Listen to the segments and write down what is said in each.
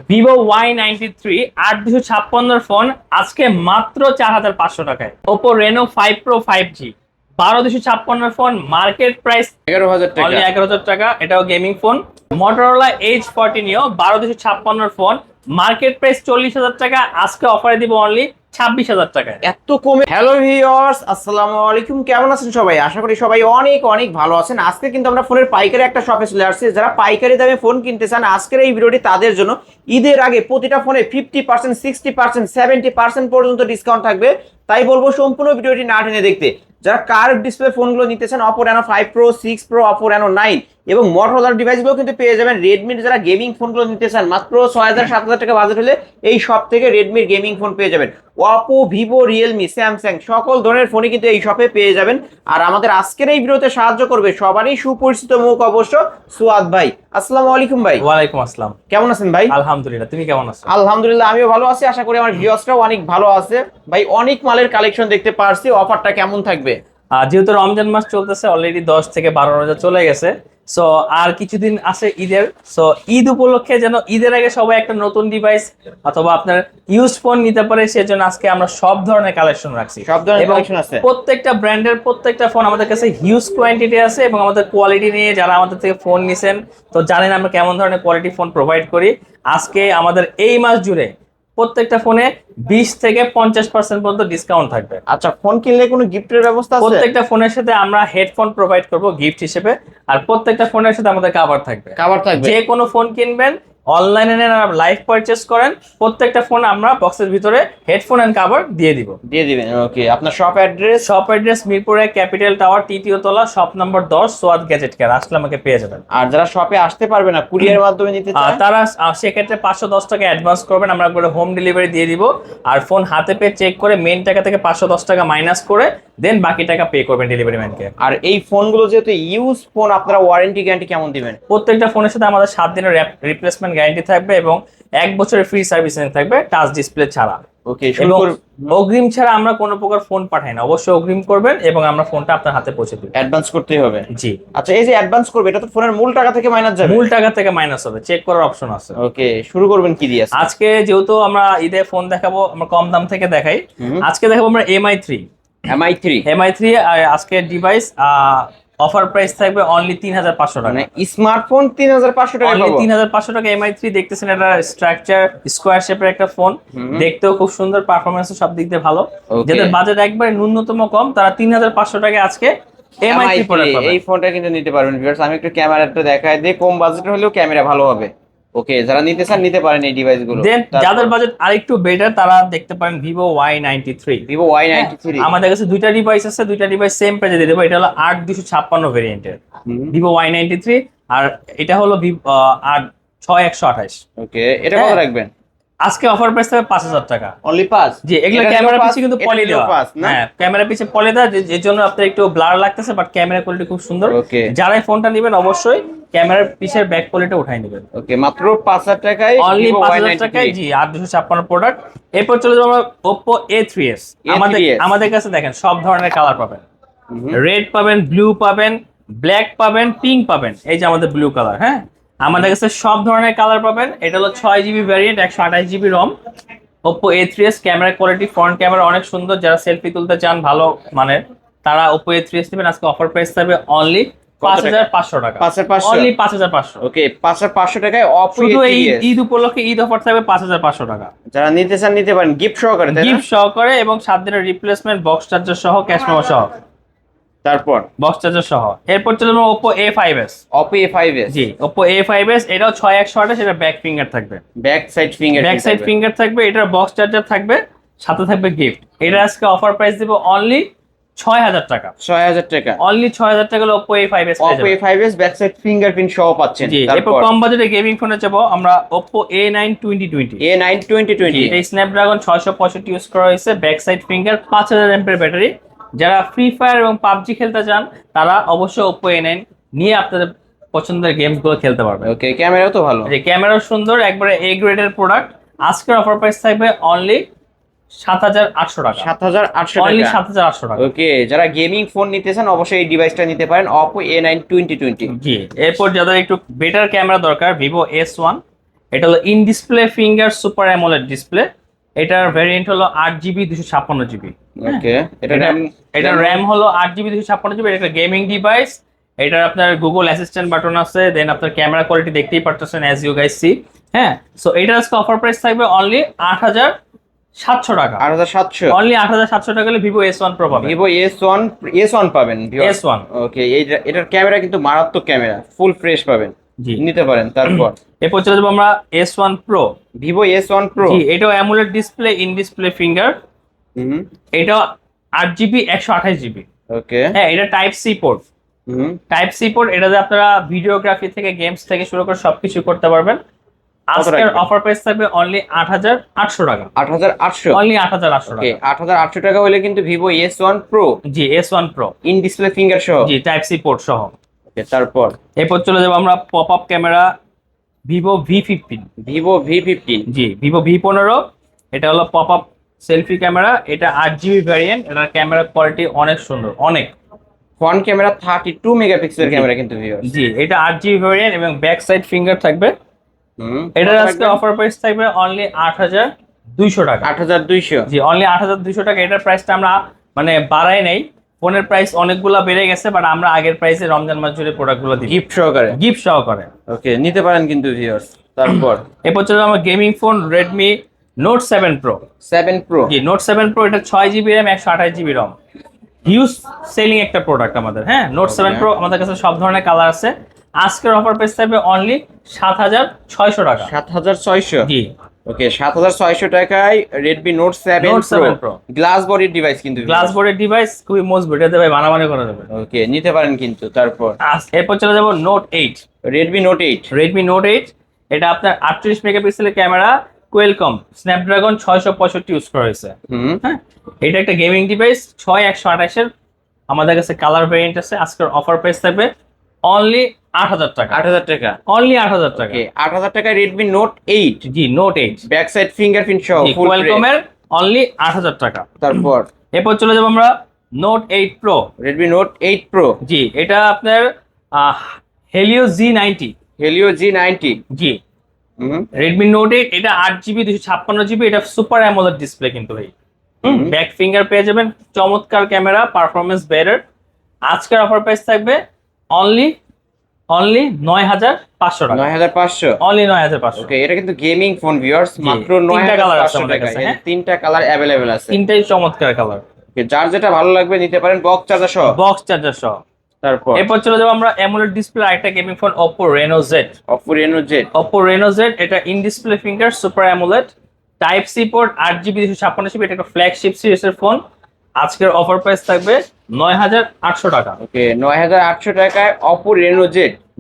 Vivo Y93 8256 phone আজকে মাত্র 4500 টাকায়। Oppo Reno 5 Pro 5G 12256 phone market price 11,000 টাকা। 11,000 টাকা। এটাও গেমিং ফোন। মোটরোলা H40 নিও 12256 ফোন মার্কেট প্রাইস 40,000 টাকা, আজকে অফারে দিব অনলি 26,000 টাকায়। এত কমে? হ্যালো ভিউয়ার্স, আসসালামু আলাইকুম। কেমন আছেন সবাই? আশা করি সবাই অনেক অনেক ভালো আছেন। আজকে কিন্তু আমরা ফোনের পাইকারি একটা শপে চলে আসছি। যারা পাইকারি দামে ফোন কিনতে চান, আজকের এই ভিডিওটি তাদের জন্য। ঈদের আগে প্রতিটা ফোনে 50%, 60%, 70% পর্যন্ত ডিসকাউন্ট থাকবে। তাই বলবো সম্পূর্ণ ভিডিওটি না টেনে দেখতে। যারা কার্ভ ডিসপ্লে ফোনগুলো নিতে চান, Oppo Reno 5 Pro, 6 Pro, Oppo Reno 9 এবং মোটরোলার ডিভাইসগুলো কিন্তু পেয়ে যাবেন। রেডমির যারা গেমিং ফোনগুলো নিতে চান, মাত্র 6,000-7,000 টাকা বাজেট হলে এই শপ থেকে রেডমির গেমিং ফোন পেয়ে যাবেন। অপো, ভিভো, রিয়েলমি, স্যামসাং সকল ধরনের ফোনই কিন্তু এই শপে পেয়ে যাবেন। আর আমাদের আজকের এই ভিডিওতে সাহায্য করবে সবারই সুপরিচিত মুখ অবশ্য, সুয়াদ ভাই। আসসালামু আলাইকুম ভাই। ওয়ালাইকুম আসসালাম। কেমন আছেন ভাই? আলহামদুলিল্লাহ, তুমি কেমন আছো? আলহামদুলিল্লাহ, আমিও ভালো আছি। আশা করি আমার ভিউয়ার্সরাও অনেক ভালো আছে। ভাই, অনেক মালের কালেকশন দেখতে পারছি, অফারটা কেমন থাকবে? যেহেতু রমজান মাস চলতেছে, অলরেডি 10 থেকে 12 রোজা চলে গেছে। সো আর কিছুদিন আছে ঈদের। সো ঈদ উপলক্ষে যেন ঈদের আগে সবাই একটা নতুন ডিভাইস অথবা আপনার ইউজ ফোন নিতে পারে, সেজন্য আজকে আমরা সব ধরনের কালেকশন রাখছি। সব ধরনের এবং কালেকশন আছে। প্রত্যেকটা ব্র্যান্ডের প্রত্যেকটা ফোন আমাদের কাছে হিউজ কোয়ান্টিটি আছে এবং আমাদের কোয়ালিটি নিয়ে যারা আমাদের থেকে ফোন নিছেন তো জানেন আমরা কেমন ধরনের কোয়ালিটি ফোন প্রোভাইড করি। আজকে আমাদের এই মাস জুড়ে প্রত্যেকটা ফোনে 20 থেকে 50% পর্যন্ত ডিসকাউন্ট থাকবে। আচ্ছা, ফোন কিনলে কোনো গিফটের ব্যবস্থা আছে? প্রত্যেকটা ফোনের সাথে আমরা হেডফোন প্রোভাইড করব গিফট হিসেবে, আর প্রত্যেকটা ফোনের সাথে আমাদের কভার থাকবে। কভার থাকবে। যে কোনো ফোন কিনবেন, অনলাইনে নেন আর লাইভ পারচেজ করেন, প্রত্যেকটা ফোন আমরা বক্সের ভিতরে হেডফোন এন্ড কভার দিয়ে দিবেন। ওকে, আপনার শপ অ্যাড্রেস? শপ অ্যাড্রেস মিরপুরে ক্যাপিটাল টাওয়ার, তৃতীয় তলা, শপ নম্বর 10, সোয়াদ গ্যাজেট কেয়ার। আসলে আমাকে পেয়ে যাবেন। আর যারা শপে আসতে পারবে না, কুরিয়ার মাধ্যমে নিতে চায়, তারা সেক্ষেত্রে 510 টাকা অ্যাডভান্স করবেন, আমরা করে হোম ডেলিভারি দিয়ে দিব। আর ফোন হাতে পেয়ে চেক করে মেইন টাকা থেকে 510 টাকা মাইনাস করে দেন বাকি টাকা পে করবেন ডেলিভারি ম্যানকে। আর এই ফোনগুলো যেহেতু ইউজ ফোন, আপনারা ওয়ারেন্টি গ্যারান্টি কেমন দিবেন? প্রত্যেকটা ফোনের সাথে আমাদের 7 দিনের রিপ্লেসমেন্ট গ্যারান্টি থাকবে এবং 1 বছরের ফ্রি সার্ভিসিং থাকবে, টাচ ডিসপ্লে ছাড়া। ওকে, এবং অগ্রিম ছাড়া আমরা কোনো প্রকার ফোন পাঠাই না, অবশ্যই অগ্রিম করবেন এবং আমরা ফোনটা আপনার হাতে পৌঁছে দিব। অ্যাডভান্স করতেই হবে? জি। আচ্ছা, এই যে অ্যাডভান্স করবে, এটা তো ফোনের মূল টাকা থেকে মাইনাস যাবে? মূল টাকা থেকে মাইনাস হবে, চেক করার অপশন আছে। ওকে, শুরু করবেন কি দিয়ে? আজকে যেহেতু আমরা ঈদে ফোন দেখাবো, আমরা কম দাম থেকে দেখাই। আজকে দেখাবো আমরা MI3 আর আজকের ডিভাইস অফার প্রাইস থাকবে অনলি 3,500 টাকা। মানে স্মার্টফোন 3,500 টাকা অনলি পাবো? 3,500 টাকা MI3 দেখতেছেন। এটা স্ট্রাকচার স্কোয়ার শেপের একটা ফোন, দেখতেও খুব সুন্দর, পারফরম্যান্সও সব দিক দিয়ে ভালো। যাদের বাজেট একবারে ন্যূনতম কম তারা 3,500 টাকায় আজকে MI3 প্রোডাক্ট পাবে। এই ফোনটা কিন্তু নিতে পারবেন ভিউয়ার্স। আমি একটু ক্যামেরাটা দেখাই দিই, কম বাজেট হলেও ক্যামেরা ভালো হবে। ওকে, যারা নিতে চান নিতে পারেন এই ডিভাইসগুলো। দেন যাদের বাজেট আরেকটু বেটার তারা দেখতে পারেন ভিভো Y93। আমাদের কাছে দুইটা ডিভাইস আছে, দুইটা ডিভাইস সেম প্রাইসে দিয়ে দেবো। এটা হলো 8256 ভেরিয়েন্টের ভিভো Y93 আর এটা হলো 6128। ওকে, এটা কত রাখবেন? আজকে অফার প্রাইস থাকবে 5,000 টাকা। অনলি 5? জি, এগুলো ক্যামেরা পিছে কিন্তু পলি দেওয়া। হ্যাঁ, ক্যামেরা পিছে পলি দেওয়া, এর জন্য আপনার একটু ব্লার লাগতেছে, বাট ক্যামেরা কোয়ালিটি খুব সুন্দর। যারা এই ফোনটা নেবেন অবশ্যই ক্যামেরার পিছের ব্যাক কোয়ালিটি উঠাই নেবেন। ওকে, মাত্র 5,000 টাকায়, অনলি 5,000 টাকায়। জি, 8256 প্রোডাক্ট। এরপর চলে যাবো আমরা Oppo A3s। আমাদের কাছে দেখেন সব ধরনের কালার পাবেন, রেড পাবেন, ব্লু পাবেন, ব্ল্যাক পাবেন, পিঙ্ক পাবেন। এই যে আমাদের ব্লু কালার, হ্যাঁ, আমাদের কাছে সব ধরনের কালার পাবেন। এটা হলো 6GB ভ্যারিয়েন্ট, 128GB রম। Oppo A3s camera quality, front camera অনেক সুন্দর। যারা সেলফি তুলতে চান ভালো মানের তারা Oppo A3s নেবেন। আজকে অফার প্রাইস থাকবে অনলি 5,500 টাকা। 5,500? অনলি 5,500। ওকে, 5,500 টাকায় Oppo শুধু এই A3s। ঈদ উপলক্ষে ঈদ অফার থাকবে 5,500 টাকা। যারা নিতে চান নিতে পারেন গিফট সহকারে, তাই না? গিফট সহকারে এবং 7 দিনের রিপ্লেসমেন্ট, বক্স চার্জার সহ, ক্যাশ মেমো সহ। তারপর বক্স চার্জার সহ। এরপর চলে যাবো Oppo A5s। Oppo A5s? জি, Oppo A5s এটাও 6128। এটা ব্যাক ফিঙ্গার থাকবে, ব্যাক সাইড ফিঙ্গার থাকবে। এটার বক্স চার্জার থাকবে, সাথে থাকবে গিফট। এটা আজকে অফার প্রাইস দিব অনলি 6,000 টাকা। 6,000 টাকা? অনলি 6,000 টাকা Oppo A5s। Oppo A5s back side fingerprint সহ পাচ্ছেন। জি, এরপর কম বাজেটে গেমিং ফোনে যাব আমরা Oppo A9 2020। এটা স্ন্যাপড্রাগন 665 ইউজ করা হয়েছে, ব্যাক সাইড ফিঙ্গার, 5,000 এমপিএর ব্যাটারি। যারা ফ্রি ফায়ার এবং পাবজি খেলতে চান তারা অবশ্যই Oppo A9 নিয়ে আপনাদের পছন্দের গেমস গুলো খেলতে পারবেন। ওকে, ক্যামেরাও তো ভালো। যে ক্যামেরাও সুন্দর, একবারে A গ্রেডের প্রোডাক্ট। আজকের অফার প্রাইস থাকবে অনলি 7,800 টাকা। 7,800 অনলি টাকা? 7,800 টাকা। ওকে, যারা গেমিং ফোন নিতে চান অবশ্যই এই ডিভাইসটা নিতে পারেন, Oppo A9 2020। জি, এরপর যাদের একটু বেটার ক্যামেরা দরকার Vivo S1। এটা হলো in display finger super AMOLED display. এটার ভ্যারিয়েন্ট হলো 8GB 256GB। ওকে, এটা র্যাম হলো 8GB 256GB। এটা একটা গেমিং ডিভাইস। এটার আপনার গুগল অ্যাসিস্ট্যান্ট বাটন আছে, দেন আপনার ক্যামেরা কোয়ালিটি দেখতেই পারতেছেন অ্যাজ ইউ গাইস সি। হ্যাঁ, সো এটার আজকে অফার প্রাইস থাকবে অনলি 8,700 টাকা। 8,700, অনলি 8,700 টাকা হলে ভিভো S1 Pro পাবেন। ভিভো S1 পাবেন S1 ওকে, এটার ক্যামেরা কিন্তু মারাত্মক ক্যামেরা, ফুল ফ্রেশ পাবেন, জি নিতে পারেন। তারপর এরপর চলে যাবো আমরা S1 Pro। Vivo S1 Pro, জি, এটাও AMOLED display, in display finger. এটাও 8GB 128GB। ওকে, হ্যাঁ, এটা type C port. Type C port, এটাতে আপনারা ভিডিওগ্রাফি থেকে গেমস থেকে শুরু করে সবকিছু করতে পারবেন। আজকের অফার প্রাইস থাকবে অনলি 8,800 টাকা। 8,800, অনলি 8,800 ওকে, টাকা। 8,800 টাকা হলে কিন্তু Vivo S1 Pro G, S1 Pro in display finger সহ। জি, টাইপ সি পোর্ট সহ। ওকে, তারপর এরপর চলে যাবো আমরা pop up camera Vivo V15। Vivo V15, জি, ভিভো V15। এটা হলো পপ আপ সেলফি ক্যামেরা। এটা 8GB ভ্যারিয়েন্ট। এটার ক্যামেরা কোয়ালিটি অনেক সুন্দর, অনেক। ফ্রন্ট ক্যামেরা 32 মেগাপিক্সেলের ক্যামেরা কিন্তু ভিউয়ার্স। জি, এটা 8GB ভ্যারিয়েন্ট এবং ব্যাক সাইড ফিঙ্গার থাকবে। এটার আজকে অফার প্রাইস থাকবে অনলি 8,200 টাকা। 8,200, জি, অনলি 8,200 টাকা। এটার প্রাইসটা আমরা মানে বাড়াই নাই। ফোনের প্রাইস অনেকগুলা বেড়ে গেছে, বাট আমরা আগের প্রাইসে রমজান মাস জুড়ে প্রোডাক্টগুলো দিই গিফট সহকারে। গিফট সহকারে। ওকে, নিতে পারেন কিন্তু ভিউয়ার্স। তারপর এরপর চলে আমার gaming phone Redmi note 7 Pro। 7 Pro, জি, নোট 7 Pro, এটা 6GB র্যাম 128GB রম। হিউজ সেলিং একটা প্রোডাক্ট আমাদের। হ্যাঁ, নোট 7 Pro আমাদের কাছে সব ধরনের কালার আছে। আজকের অফার প্রাইস থাকবে অনলি 7,600 টাকা। 7,600, জি, ওকে, 7,600 টাকায় রেডমি নোট 7 Pro। গ্লাস বডির ডিভাইস কিন্তু গ্লাস বোর্ডের ডিভাইস, খুবই মজবুত। এটাতে ভাই বানাবানি করা যাবে। ওকে, নিতে পারেন কিন্তু। তারপর এরপর চলে যাবো note 8। Redmi note 8, Redmi note 8, এটা আপনার 38 মেগাপিক্সেলের ক্যামেরা, কোয়েলকম স্ন্যাপড্রাগন 665 ইউজ করা হয়েছে। হ্যাঁ, এটা একটা গেমিং ডিভাইস। 6128 এর আমাদের কাছে কালার ভেরিয়েন্ট আছে। আজকের অফার প্রাইস থাকবে অনলি 8,000 টাকা। 8,000 টাকা, অনলি 8,000 টাকা। ওকে, 8,000 টাকায় রেডমি নোট 8, জি, নোট 8 ব্যাক সাইড ফিঙ্গারপ্রিন্ট সহ ফুল কোয়েলকমের, অনলি 8,000 টাকা। তারপর এরপর চলে যাবো আমরা note 8 Pro। Redmi note 8 Pro, জি, এটা আপনার হেলিও Z90। হেলিও G90, জি, রেডমি নোট 8, এটা 8GB 256GB। এটা সুপার অ্যামোলেড ডিসপ্লে কিন্তু ভাই। ব্যাক ফিঙ্গার পেয়ে যাবেন, চমৎকার ক্যামেরা, পারফরমেন্স বেটার। আজকের অফার প্রাইস থাকবে অনলি 9,500 টাকা। 9,500, অনলি 9,500। ওকে, এটা কিন্তু গেমিং ফোন ভিউয়ার্স, মাত্র তিনটা কালার আছে 9,500 আমাদের টাকা। কাছে, হ্যাঁ? তিনটা কালার অ্যাভেলেবেল আছে, তিনটাই চমৎকার কালার। ওকে, যার যেটা ভালো লাগবে নিতে পারেন, বক্স চার্জার সহ। বক্স চার্জার সহ। তারপর এরপর চলে যাবো আমরা অ্যামোলেড ডিসপ্লে আরেকটা gaming phone Oppo Reno Z। Oppo Reno Z, Oppo Reno Z, এটা in display finger super AMOLED, type C port, 8GB 256GB। এটা একটা ফ্ল্যাগশিপ সিরিজের ফোন। আজকের অফার প্রাইস থাকবে 9,800 টাকা। ওকে, 9,800 টাকায় Oppo Reno Z,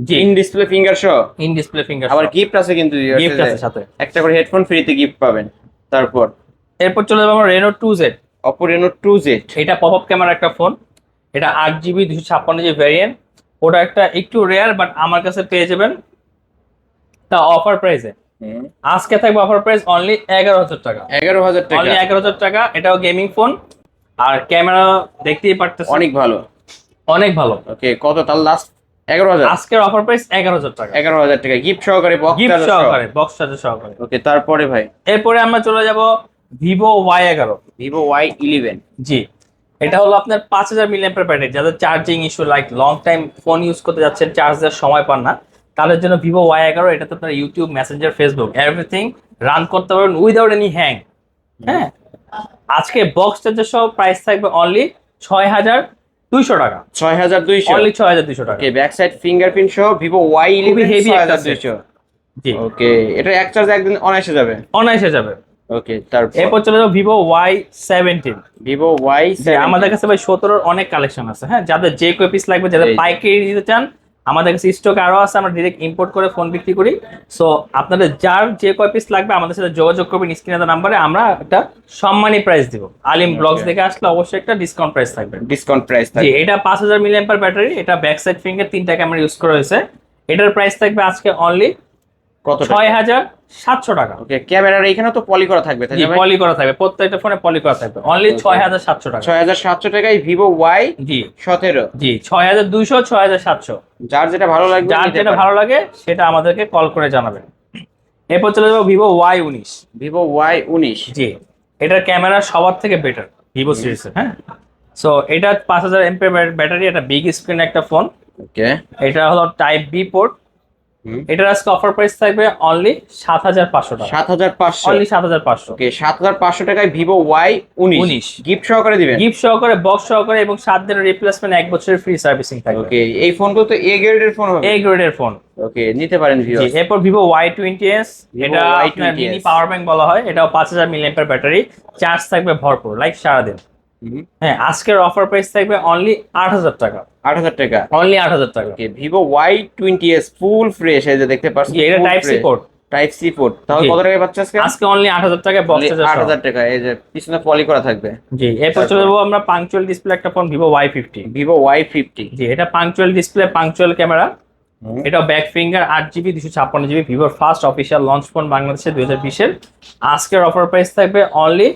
G, in display finger সহ। In display finger আবার গিফট আছে কিন্তু, গিফট আছে সাথে। একটা করে হেডফোন ফ্রিতে গিফট পাবেন। তারপর এরপর চলে যাবো আমরা Reno 2Z। Oppo Reno 2Z, এটা পপ আপ ক্যামেরা একটা ফোন। এটা 8GB 256GB ভ্যারিয়েন্ট। ওটা একটা একটু রেয়ার, বাট আমার কাছে পেয়ে যাবেন তা অফার প্রাইসে। আজকে থাকবে অফার প্রাইস অনলি 11,000 টাকা। 11,000 টাকা, অনলি 11,000 টাকা। এটাও গেমিং ফোন, আর ক্যামেরা দেখতেই পারতেছেন অনেক ভালো, অনেক ভালো। ওকে, কত তার লাস্ট? 11,000, আজকের অফার প্রাইস 11,000 টাকা। 11,000 টাকা গিফট সহকারে, বক্স গিফট চার্জার সহ। সহকারে, বক্স চার্জার সহকারে। ওকে, তারপরে ভাই এরপরে আমরা চলে যাব ভিভো Y11। ভিভো Y11, জি, এটা হলো আপনার 5,000 মিলিঅ্যাম্পিয়ার ব্যাটারি। যাদের charging issue, like long time phone use করতে যাচ্ছেন, চার্জ দেওয়ার সময় পান না, তাদের জন্য ভিভো Y11। এটাতে আপনার YouTube, Messenger, Facebook everything run করতে পারবেন উইদাউট এনি হ্যাং। হ্যাঁ, আজকে বক্স চার্জার সহ প্রাইস থাকবে অনলি 6,200 টাকা। 6,200, অনলি 6,200 টাকা। ওকে, ব্যাক সাইড ফিঙ্গারপ্রিন্ট সহ ভিভো খুবই Y11 heavy একটা 6,200। জি, ওকে, এটা এক চার্জ একদিন অনায়াসে যাবে। অনায়াসে যাবে। ওকে, তারপর এরপর চলে যাবো ভিভো Y17। ভিভো যে Y17, আমাদের কাছে ভাই 17 অনেক কালেকশন আছে। হ্যাঁ, যাদের যে কয় পিস লাগবে, যাদের এই। পাইকারি দিতে চান, আমাদের কাছে স্টক আরো আছে। আমরা ডিরেক্ট ইম্পোর্ট করে ফোন বিক্রি করি। সো আপনাদের যার যে কয় পিস লাগবে আমাদের সাথে যোগাযোগ করবেন স্ক্রিনে দেওয়া নাম্বারে। আমরা একটা সম্মানী প্রাইস দিব। আলিম ব্লগস দেখে আসলে অবশ্যই একটা ডিসকাউন্ট প্রাইস থাকবে। ডিসকাউন্ট প্রাইস জি, থাকবে। এটা 5,000 মিলিঅ্যাম্পিয়ার ব্যাটারি। এটা ব্যাক সাইড ফিঙ্গার, 3টা ক্যামেরা ইউজ করা হয়েছে। এটার প্রাইস থাকবে আজকে অনলি কত? 6,700 টাকা। ওকে, ক্যামেরার এখানে তো পলি করা থাকবে, তাই জি, না ভাই? পলি করা থাকবে, প্রত্যেকটা ফোনে পলি করা থাকবে। অনলি 6,700 টাকা। 6,700 টাকায় ভিভো জি, Y17, জি, 6,200, 6,700। যার যেটা ভালো লাগবে যার নিতে যেটা পারেন। ভালো লাগে সেটা আমাদেরকে কল করে জানাবেন। এরপর চলে যাবো ভিভো Y19। Vivo Y19। জি, এটার ক্যামেরা সবার থেকে বেটার ভিভো সিরিজের। হ্যাঁ, সো এটা 5000 এমপি ব্যাটারি, এটা বিগ স্ক্রিন একটা ফোন। ওকে। এটা হলো টাইপ বি পোর্ট। এটার আজকে অফার প্রাইস থাকবে অনলি 7500 টাকা। 7500, অনলি 7500। ওকে। 7500 টাকায় ভিভো Y19 গিফট সহকারে দিবেন। গিফট সহকারে, বক্স সহকারে এবং 7 দিনের রিপ্লেসমেন্ট, 1 বছরের ফ্রি সার্ভিসিং থাকবে। ওকে, এই ফোনগুলো তো এ গ্রেডের ফোন হবে। এ গ্রেডের ফোন। ওকে, নিতে পারেন ভিউয়ার্স। এরপর ভিভো Y20s, এটা আপনার মিনি পাওয়ার ব্যাংক বলা হয়। এটাও 5000 মিলিঅ্যাম্পিয়ার ব্যাটারি, চার্জ থাকবে ভরপুর লাইক সারাদিন। হ্যাঁ, আজকের অফার প্রাইস থাকবে অনলি 8000 টাকা। 8000 টাকা, অনলি 8000 টাকা। ওকে। ভিভো Y20s ফুল ফ্রেশ, এই যে দেখতে পাচ্ছেন। এটা type C port. Type C port. তাহলে কত টাকায় পাচ্ছেন আজকে? আজকে অনলি 8000 টাকায় বক্স চার্জার 8000 টাকা, এই যে পিছনে পলি করা থাকবে। জি, এরপর চলে যাবো আমরা পাংচুয়াল ডিসপ্লে একটা phone, Vivo Y50। Vivo Y50। জি, এটা পাংচুয়াল ডিসপ্লে, পাংচুয়াল ক্যামেরা। এটা ব্যাক ফিঙ্গার, 8GB 256GB, ভিভোর ফার্স্ট অফিসিয়াল লঞ্চ ফোন বাংলাদেশে 2020-এর। আজকের অফার প্রাইস থাকবে অনলি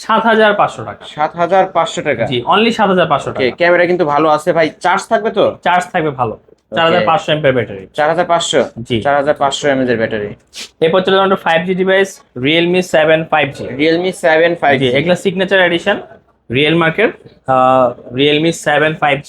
7500 টাকা। 7500 টাকা, জি, অনলি 7500 টাকা। ক্যামেরা কিন্তু ভালো আছে ভাই। চার্জ থাকবে তো? চার্জ থাকবে ভালো, 4500 এমপিআর ব্যাটারি। 4500, জি, 4500 mAh এর ব্যাটারি। এরপর চলে যাবো 5G device, Realme 7 5G। Realme 7 5G, জি, এগুলা signature addition real market. Realme 7 5G,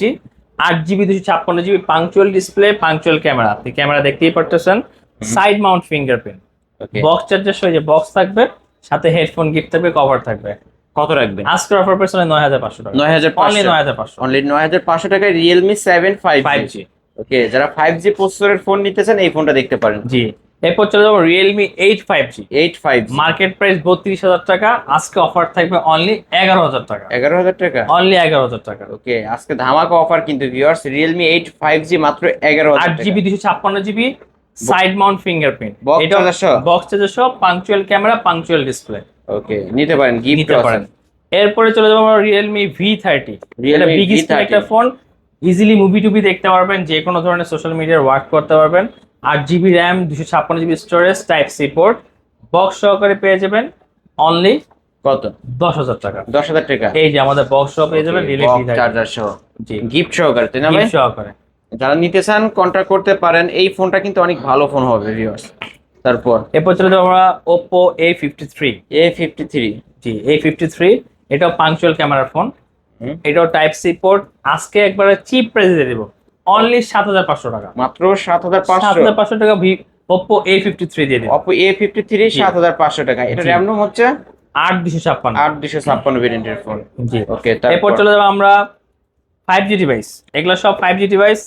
8GB 256GB, punctual display, punctual camera. আপনি ক্যামেরা দেখতেই পারতেছেন। সাইড মাউন্ট ফিঙ্গারপ্রিন্ট, ওকে। বক্স চার্জার সহ যে বক্স থাকবে, সাথে হেডফোন গিফট থাকবে, কভার থাকবে। কত রাখবেন? আজকের অফার প্রাইস 9500 টাকা। 9500, অনলি 9500। অনলি 9500 টাকায় Realme 7 5G। 5G। ওকে, যারা 5G প্রসেসরের ফোন নিতে চান এই ফোনটা দেখতে পারেন। জি, এরপর চলে যাবো Realme 8 5G। 8 5G, market price 32000 টাকা, আজকে অফার থাকবে অনলি 11000 টাকা। 11000 টাকা, অনলি 11000 টাকা। ওকে। আজকে ধামাকা অফার কিন্তু ভিউয়ার্স, Realme 8 5G মাত্র 11000 টাকা। 8GB 256GB, side mount fingerprint, Box এটা charger সহ? বক্স চার্জার সহ, পাংচুয়াল ক্যামেরা, পাংচুয়াল ডিসপ্লে। ওকে, নিতে পারেন, গিফট নিতে পারেন। এরপরে চলে যাবো আমরা Realme V30। এটা Realme বিগ স্ক্রিন V30 একটা ফোন, ইজিলি মুভি টুভি দেখতে পারবেন, যে কোনো ধরনের সোশ্যাল মিডিয়ার ওয়ার্ক করতে পারবেন। 8GB RAM, 256GB storage, type C port, box সহকারে পেয়ে যাবেন অনলি কত? 10000 টাকা। 10000 টাকা, এই যে আমাদের বক্স সহ পেয়ে যাবেন Realme V30 চার্জার সহ, জি, গিফট সহকারে, তাই না ভাই? গিফট সহকারে। যারা নিতে চান কন্ট্যাক্ট করতে পারেন। এই ফোনটা কিন্তু অনেক ভালো ফোন হবে ভিউয়ার্স। তারপর এরপর চলে যাবো আমরা Oppo A53। A53, জি, A53, এটাও পাংচুয়াল ক্যামেরার ফোন, হুম। এটাও টাইপ সি পোর্ট। আজকে একবারে চিপ প্রাইসে দিয়ে দেবো অনলি 7500 টাকা। মাত্র 7500, 7500 টাকা Oppo A53 দিয়ে দেবো। Oppo A53 7500 টাকা। এটা জি। র্যাম রোম হচ্ছে 8256। 8256 ভেরিয়েন্টের ফোন। জি, ওকে, এরপর চলে যাবো আমরা 5G ডিভাইস। এগুলো সব 5G device,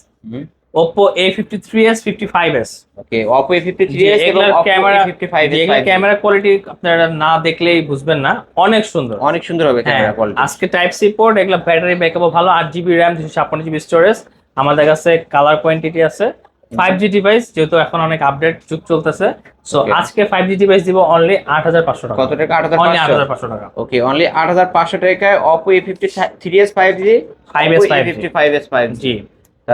Oppo A53s 55s। ওকে, Oppo A53s এবং এগুলোর Oppo ক্যামেরা, A55s এগুলোর 5G। ক্যামেরা কোয়ালিটি আপনারা না দেখলেই বুঝবেন না, অনেক সুন্দর, অনেক সুন্দর হবে হ্যাঁ। Camera quality. আজকে টাইপ সি পোর্ট, এগুলো ব্যাটারি ব্যাকআপও ভালো, 8GB র্যাম, 256GB স্টোরেজ। আমাদের কাছে কালার কোয়ান্টিটি আছে। 5G ডিভাইস যেহেতু এখন অনেক আপডেট যুগ চলতেছে, সো Okay. আজকে 5G ডিভাইস দিব অনলি 8500 টাকা। কত টাকা? অনলি 8500, 8500 টাকা। ওকে। অনলি 8500 টাকায় Oppo A53s 5G, 5S Oppo A55s 5G। জি,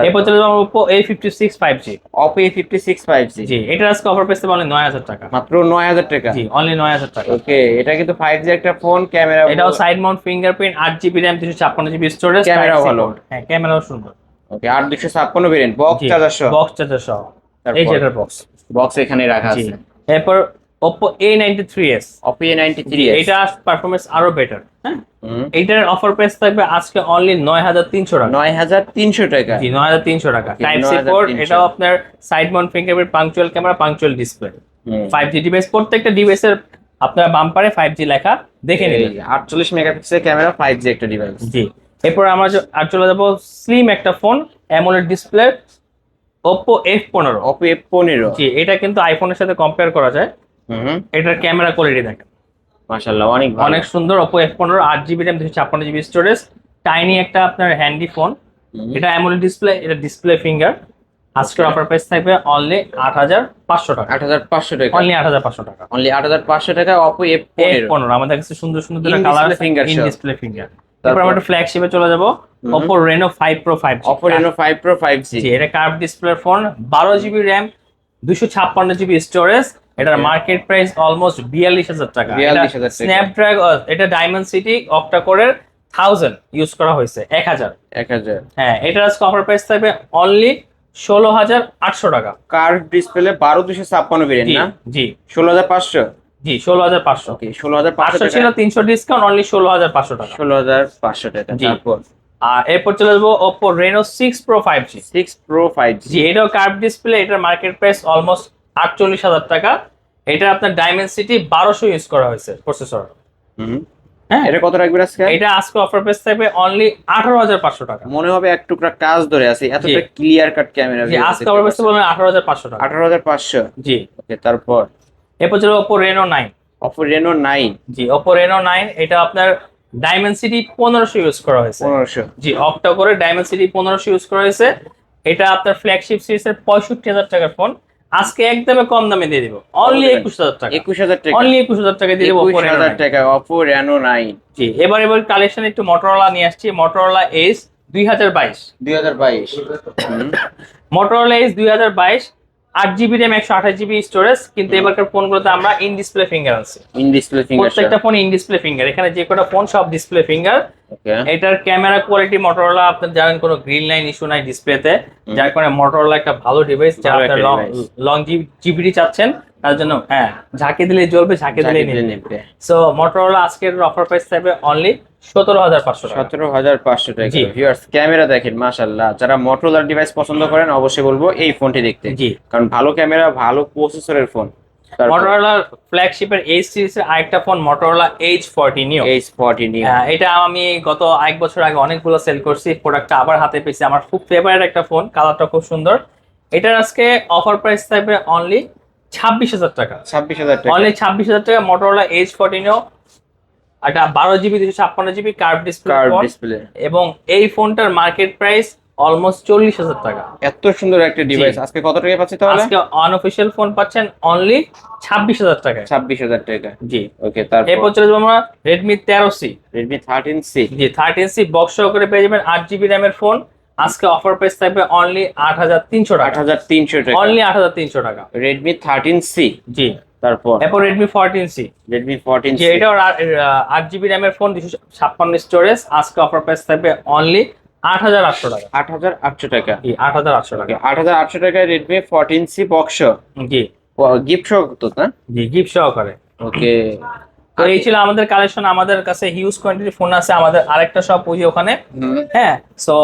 এরপর চলে যাবো Oppo A56 5G। Oppo A56 5G, জি, এটার আজকে অফার পেতে অনলি 9000 টাকা। মাত্র 9000 টাকা। জি, অনলি 9000 টাকা। ওকে, এটা কিন্তু 5G একটা ফোন, ক্যামেরা এটাও side mount fingerprint, 8GB RAM, 256GB storage, ক্যামেরাও ভালো। হ্যাঁ, ক্যামেরাও সুন্দর। ওকে, 8256 ভেরিয়েন্ট, বক্স চার্জার সহ। বক্স চার্জার সহ, তারপর? এই যে এটার বক্স। বক্স এখানে রাখা জি, আছে। এরপর Oppo A93s। Oppo A93s, এটা পারফরম্যান্স আরো বেটার, হ্যাঁ। হুম, এইটার অফার প্রাইস থাকবে আজকে অনলি 9300 টাকা। 9300 টাকা। জি, 9300 টাকা। Okay, টাইপ সি পোর্ট, 9300 এটাও আপনার side mount fingerprint, punch hole camera, punch hole display, হুম। 5G device. প্রত্যেকটা ডিভাইসের আপনার বাম্পারে 5G লেখা দেখে নিন। 48 মেগাপিক্সেল ক্যামেরা, 5G একটা ডিভাইস। জি, এরপর আমরা আর চলে যাবো স্লিম একটা phone, AMOLED display, Oppo F15। Oppo F15, জি, এটা কিন্তু আইফোনের সাথে কম্পেয়ার করা যায়। হুম, এটার ক্যামেরা কোয়ালিটি দেখেন, মাশাআল্লাহ অনেক ভালো। অনেক সুন্দর। Oppo F15, 8GB RAM, 256GB storage, tiny একটা আপনার হ্যান্ডি ফোন। এটা অ্যামোলেড ডিসপ্লে, এটা ডিসপ্লে ফিঙ্গার। আজকের অফার প্রাইস থাকবে অনলি 8500 টাকা। 8500 টাকা, অনলি 8500 টাকা। অনলি 8500 টাকা Oppo F15। F15 আমাদের কাছে সুন্দর সুন্দর দুটো In কালার display আছে, finger in shot। Display finger. তারপর আমরা ফ্ল্যাগশিপে চলে যাব, Oppo Reno 5 Pro 5G। Oppo Reno 5 Pro 5G, জি, এটা curve display phone, 12GB RAM, 256GB storage. এটার মার্কেট প্রাইস অলমোস্ট 42000 টাকা। 42000 টাকা। স্ন্যাপড্রাগন, এটা ডায়মন্ড সিটি অক্টা কোরের 1000 ইউজ করা হয়েছে, 1000। 1000। হ্যাঁ, এটার আজকে অফার প্রাইস থাকবে অনলি 16,800 টাকা। কার্ভ ডিসপ্লে 12256 ভেরিয়েন্ট জি না? জি 16,500। জি 16,500। ওকে 16,500 800 ছিল, টাকা। 300 ডিসকাউন্ট, অনলি 16,500 টাকা। 16,500 টাকা। জি। তারপর আর এরপর চলে যাবো Oppo Reno 6 Pro 5G। 6 Pro 5G। জি, এটাও কার্ভ ডিসপ্লে, এটার মার্কেট প্রাইস অলমোস্ট 48,000 টাকা। এটা আপনার ডাইমেনসিটি 1200 ইউজ করা হয়েছে প্রসেসর। হুম। হ্যাঁ, এটা কত রাখবেন আজকে? এটা আজকে অফার প্রাইস থাকবে অনলি 18,500 টাকা। মনে হবে এক টুকরা কাজ ধরে আছে, এতটা ক্লিয়ার কাট ক্যামেরা। জি, আজকে অফার প্রাইস বলবেন 18,500 টাকা। 18,500। জি। ওকে তারপর এরপর চলো Oppo Reno 9। Oppo Reno 9। জি, Oppo Reno 9 এটা আপনার ডাইমেনসিটি 1500 ইউজ করা হয়েছে। 1500। জি, অক্টা করে ডাইমেনসিটি 1500 ইউজ করা হয়েছে। এটা আপনার ফ্ল্যাগশিপ সিরিজের 65,000 টাকার ফোন। আজকে একদমে কম দামে দিয়ে দিব, অনলি 21,000 টাকা। 21,000 টাকা। অনলি 21,000 টাকা দিয়ে দেব Oppo Reno 21,000 9। টাকা Oppo Reno 9। জি, এবার কালেকশন একটু Motorola নিয়ে আসছি। Motorola Edge 2022। 2022। Motorola Edge 2022, 8GB RAM, 128GB storage. কিন্তু এবারকার ফোনগুলোতে আমরা ইন ডিসপ্লে ফিঙ্গার আনছি। In display finger. প্রত্যেকটা ফোন ইন ডিসপ্লে ফিঙ্গার। এখানে যে কটা ফোন সব ডিসপ্লে ফিঙ্গার। ওকে। এটার ক্যামেরা কোয়ালিটি Motorola আপনার জানেন কোনো গ্রিন লাইন ইস্যু নাই ডিসপ্লেতে, যার কারণে Motorola একটা ভালো ডিভাইস। যারা আপনার লং জিবিটি চাচ্ছেন তার জন্য হ্যাঁ, ঝাঁকে দিলে জ্বলবে, ঝাঁকে দিলে নেবে। সো Motorola আজকের অফার প্রাইস থাকবে অনলি 17,500 টাকা। 17,500 টাকা। জি। ভিউয়ার্স ক্যামেরা দেখেন মাশাআল্লাহ, যারা Motorola ডিভাইস পছন্দ করেন অবশ্যই বলবো এই ফোনটি দেখতে। জি। কারণ ভালো ক্যামেরা, ভালো প্রসেসরের ফোন। Motorola ফ্ল্যাগশিপের Edge সিরিজের আরেকটা phone Motorola H40 Neo। H40 Neo। এটা আমি গত 1 বছর আগে অনেকগুলো সেল করছি, প্রোডাক্টটা আবার হাতে পেয়েছি। আমার খুব ফেভারিট একটা ফোন, কালারটা খুব সুন্দর। এটার আজকে অফার প্রাইস থাকবে অনলি 26,000 টাকা। 26,000 টাকা। অনলি 26,000 টাকা Motorola H40 Neo। এটা 12GB 256GB কার্ভ ডিসপ্লে, এবং এই ফোনটার মার্কেট প্রাইস অলমোস্ট 40,000 টাকা। এত সুন্দর একটা ডিভাইস আজকে কত টাকা পাচ্ছি তাহলে? আজকে অনঅফিশিয়াল ফোন পাচ্ছেন অনলি 26,000 টাকা। 26,000 টাকা। জি। ওকে তারপর এরপর চলে যাবো আমরা Redmi 13C। Redmi 13C। জি, 13C বক্স সহকারে পেয়ে যাবেন 8GB RAM এর ফোন। আজকে অফার প্রাইস থাকবে অনলি 8,300 টাকা। 8,300 টাকা। অনলি 8,300 টাকা। Redmi 13C। জি। তারপর এরপর Redmi 14C। Redmi 14C। জি, এটাও 8GB RAM এর ফোন, 256 স্টোরেজ। আজকে অফার প্রাইস থাকবে অনলি 8,800 টাকা। 8,800 টাকা। জি, 8,800 টাকা। 8,800 টাকায় Redmi 14C বক্স। জি। গিফট সহ তো না? জি, গিফট সহকারে। ওকে। তো এই ছিল আমাদের কালেকশন। আমাদের কাছে হিউজ কোয়ান্টিটি ফোন আছে। আমাদের আরেকটা শপ ওই যে ওখানে। হ্যাঁ, সো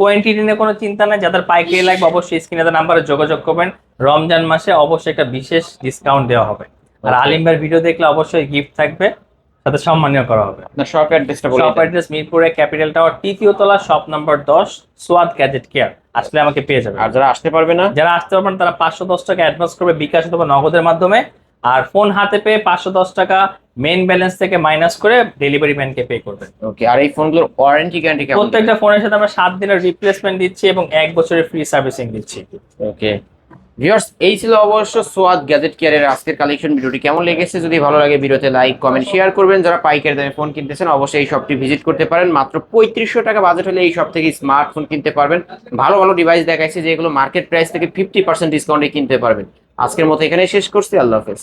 কোয়ান্টিটি নিয়ে কোনো চিন্তা নাই। যাদের পাইকারি লাগবে অবশ্যই স্ক্রিনে নাম্বারে যোগাযোগ করবেন। রমজান মাসে অবশ্যই একটা বিশেষ ডিসকাউন্ট দেওয়া হবে। আর আলিম ভাইয়ের ভিডিও দেখলে অবশ্যই গিফট থাকবে, সাথে সম্মানীয় করা হবে। আপনার শপ অ্যাড্রেসটা বলুন। শপ অ্যাড্রেস মিরপুরে ক্যাপিটাল টাওয়ার 3য় তলা, শপ নাম্বার 10, সোয়াদ গ্যাজেট কেয়ার। আসলে আমাকে পেয়ে যাবে। আর যারা আসতে পারবে না, যারা আসতে পারবেন তারা 510 টাকা অ্যাডভান্স করবে বিকাশ অথবা নগদের মাধ্যমে। আর ফোন হাতে পেয়ে 510 টাকা মেইন ব্যালেন্স থেকে মাইনাস করে ডেলিভারি ম্যানকে পে করবেন। ওকে। আর এই ফোনগুলোর ওয়ারেন্টি গ্যারান্টি কেমন? প্রত্যেকটা ফোনের সাথে আমরা 7 দিনের রিপ্লেসমেন্ট দিচ্ছি এবং 1 বছরের ফ্রি সার্ভিসিং দিচ্ছি। ওকে ভিউয়ার্স, এই ছিল অবশ্য সোয়াদ গ্যাজেট কেয়ারের আজকের কালেকশন। ভিডিওটি কেমন লেগেছে যদি ভালো লাগে ভিডিওতে লাইক কমেন্ট শেয়ার করবেন। যারা পাইকারি দামে ফোন কিনতেছেন অবশ্যই এই শপটি ভিজিট করতে পারেন। মাত্র 3500 টাকা বাজেট হলে এই শপ থেকে স্মার্টফোন কিনতে পারবেন। ভালো ভালো ডিভাইস দেখাইছে যেগুলো মার্কেট প্রাইস থেকে 50% ডিসকাউন্টে কিনতে পারবেন। আজকের মতো এখানেই শেষ করছি। আল্লাহ হাফেজ।